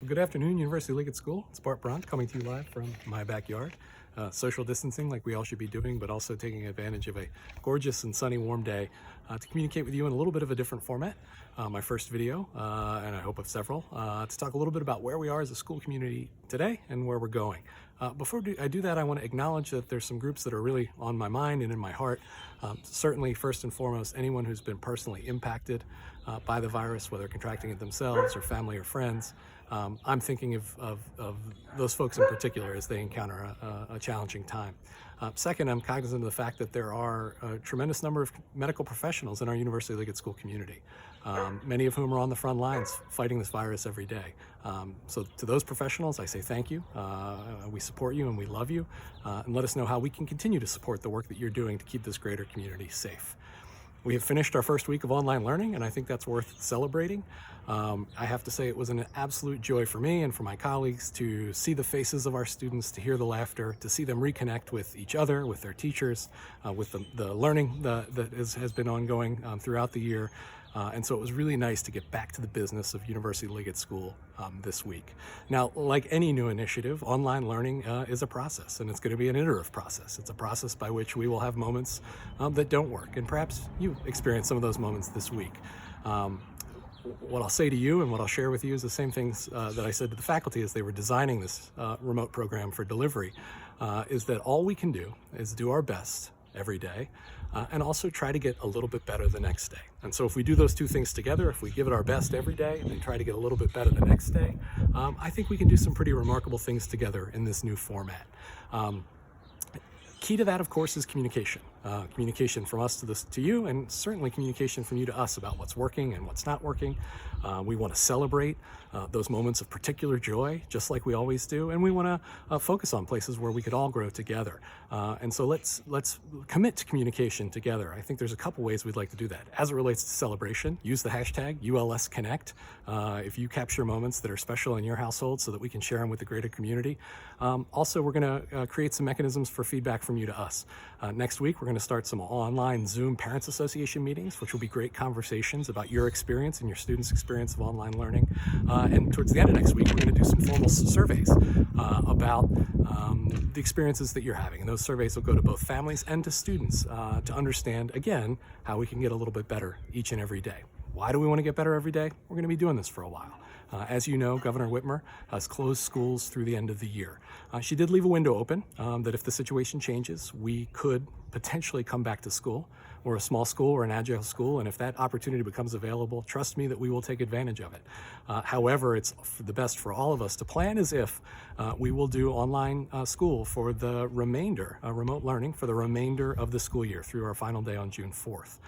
Good afternoon, University Liggett School. It's Bart Bronk coming to you live from my backyard. Social distancing like we all should be doing, but also taking advantage of a gorgeous and sunny, warm day to communicate with you in a little bit of a different format. My first video, and I hope of several, to talk a little bit about where we are as a school community today and where we're going. Before I do that, I want to acknowledge that there's some groups that are really on my mind and in my heart. Certainly, first and foremost, anyone who's been personally impacted by the virus, whether contracting it themselves or family or friends. I'm thinking of those folks in particular as they encounter a challenging time. Second, I'm cognizant of the fact that there are a tremendous number of medical professionals in our University Liggett School community, many of whom are on the front lines fighting this virus every day. So to those professionals, I say thank you. We support you and we love you, and let us know how we can continue to support the work that you're doing to keep this greater community safe. We have finished our first week of online learning, and I think that's worth celebrating. I have to say it was an absolute joy for me and for my colleagues to see the faces of our students, to hear the laughter, to see them reconnect with each other, with their teachers, with the learning that has been ongoing throughout the year. And so it was really nice to get back to the business of University Liggett School this week. Now, like any new initiative, online learning is a process, and it's going to be an iterative process. It's a process by which we will have moments that don't work, and perhaps you experience some of those moments this week. What I'll say to you and what I'll share with you is the same things that I said to the faculty as they were designing this remote program for delivery, is that all we can do is do our best every day, and also try to get a little bit better the next day. And so if we do those two things together, if we give it our best every day and then try to get a little bit better the next day, I think we can do some pretty remarkable things together in this new format. Key to that, of course, is communication. Communication from us to you, and certainly communication from you to us about what's working and what's not working. We want to celebrate those moments of particular joy, just like we always do, and we want to focus on places where we could all grow together. And so let's commit to communication together. I think there's a couple ways we'd like to do that. As it relates to celebration, use the hashtag ULSConnect if you capture moments that are special in your household so that we can share them with the greater community. Also, we're going to create some mechanisms for feedback from you to us. Next week, we're going to start some online Zoom Parents Association meetings, which will be great conversations about your experience and your students' experience of online learning. And towards the end of next week, we're going to do some formal surveys about the experiences that you're having. And those surveys will go to both families and to students to understand, again, how we can get a little bit better each and every day. Why do we want to get better every day? We're going to be doing this for a while. As you know, Governor Whitmer has closed schools through the end of the year. She did leave a window open that if the situation changes, we could potentially come back to school. We're a small school, we're an agile school, and if that opportunity becomes available, trust me that we will take advantage of it. However, it's the best for all of us to plan as if we will do online school for the remainder, remote learning for the remainder of the school year through our final day on June 4th.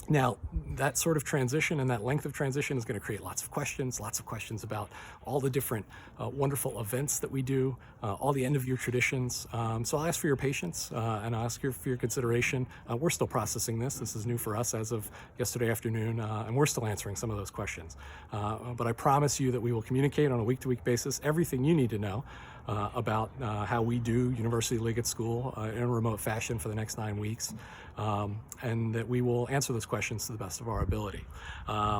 Now, that sort of transition and that length of transition is going to create lots of questions about all the different wonderful events that we do, all the end-of-year traditions. So I'll ask for your patience and I'll ask for your consideration. We're still processing this. This is new for us as of yesterday afternoon, and we're still answering some of those questions. But I promise you that we will communicate on a week-to-week basis everything you need to know about how we do University Liggett School in a remote fashion for the next 9 weeks, and that we will answer those questions to the best of our ability.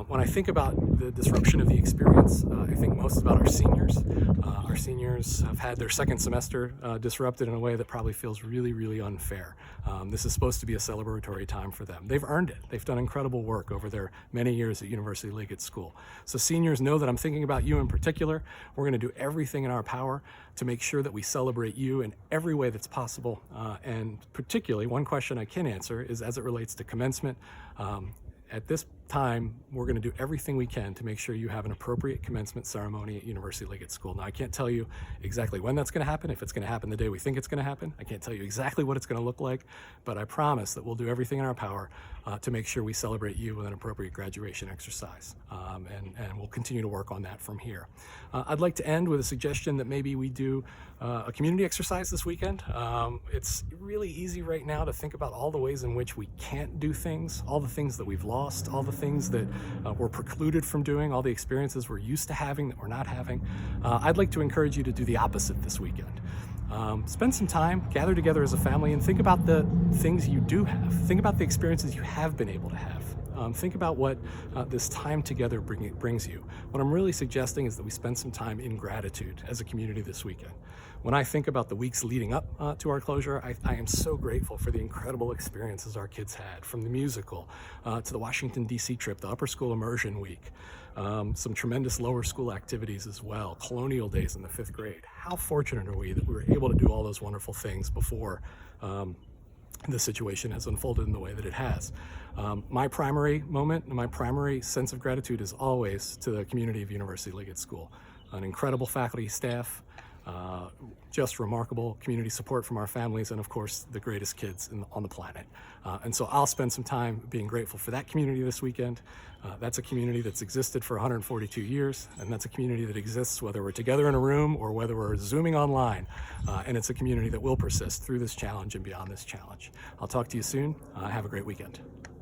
When I think about the disruption of the experience, I think most about our seniors. Our seniors have had their second semester disrupted in a way that probably feels really, really unfair. This is supposed to be a celebratory time for them. They've earned it. They've done incredible work over their many years at University Liggett School. So seniors, know that I'm thinking about you in particular. We're going to do everything in our power to make sure that we celebrate you in every way that's possible. And particularly, one question I can answer is as it relates to commencement. At this time, we're going to do everything we can to make sure you have an appropriate commencement ceremony at University Liggett School. Now, I can't tell you exactly when that's going to happen, if it's going to happen the day we think it's going to happen. I can't tell you exactly what it's going to look like, but I promise that we'll do everything in our power to make sure we celebrate you with an appropriate graduation exercise. And we'll continue to work on that from here. I'd like to end with a suggestion that maybe we do a community exercise this weekend. It's really easy right now to think about all the ways in which we can't do things, all the things that we've lost, all the things that we're precluded from doing, all the experiences we're used to having that we're not having. I'd like to encourage you to do the opposite this weekend. Spend some time, gather together as a family, and think about the things you do have. Think about the experiences you have been able to have. think about what this time together brings you. What I'm really suggesting is that we spend some time in gratitude as a community this weekend. When I think about the weeks leading up to our closure, I am so grateful for the incredible experiences our kids had, from the musical to the Washington, D.C. trip, the Upper School Immersion Week, some tremendous lower school activities as well, colonial days in the 5th grade. How fortunate are we that we were able to do all those wonderful things before the situation has unfolded in the way that it has. My primary moment and my primary sense of gratitude is always to the community of University Liggett School. An incredible faculty, staff, just remarkable community support from our families, and of course the greatest kids on the planet. And so I'll spend some time being grateful for that community this weekend. That's a community that's existed for 142 years, and that's a community that exists whether we're together in a room or whether we're Zooming online. And it's a community that will persist through this challenge and beyond this challenge. I'll talk to you soon. Have a great weekend.